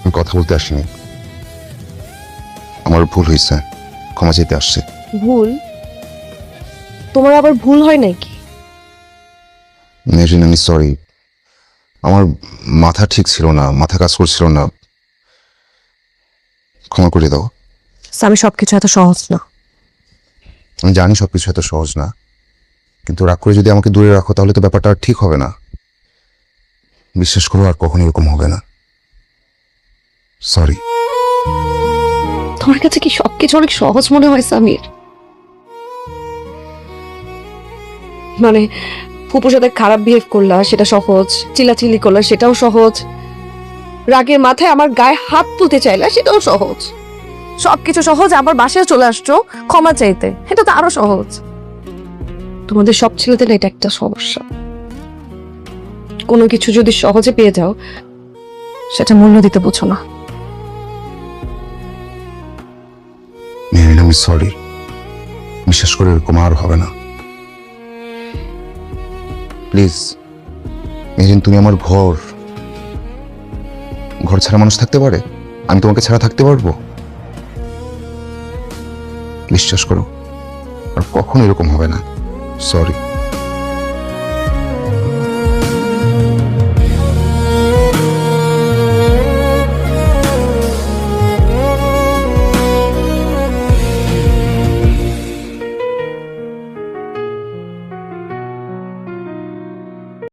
আমি কথা বলতে আসিনি, আমার ভুল হয়েছে, ক্ষমা চাইতে আসছে। ভুল? তোমার আবার ভুল হয় নাকি? মেহরিন আমি সরি, আমার মাথা ঠিক ছিল না, মাথা কাজ করছিল না, ক্ষমা করে দাও। আমি সবকিছু এত সহজ না। আমি জানি সবকিছু এত সহজ না, কিন্তু রাগ করে যদি আমাকে দূরে রাখো তাহলে তো ব্যাপারটা আর ঠিক হবে না। বিশ্বাস করো আর কখনো এরকম হবে না। সরি। তোমার কাছে কি সবকিছু অনেক সহজ মনে হয় সামির? মানে ফুপুর সাথে খারাপ বিহেভ করলা সেটা সহজ, চিল্লাচিল্লি করলা সেটাও সহজ, রাগের মাথায় আমার গায়ে হাত তুলতে চাইলা সেটাও সহজ। সবকিছু সহজ, আবার বাসায় চলে আসছো ক্ষমা চাইতে, এটা তো আরো সহজ। তোমাদের সব ছেলেদের এটা একটা সমস্যা, কোনো কিছু যদি সহজে পেয়ে যাও সেটা মূল্য দিতে বুঝো না। মেহরিন আমি সরি, বিশ্বাস করে এরকম আর হবে না। প্লিজ মেহরিন, তুমি আমার ঘর, ঘর ছাড়া মানুষ থাকতে পারে? আমি তোমাকে ছাড়া থাকতে পারবো? বিশ্বাস করো আর কখনো এরকম হবে না। সরি।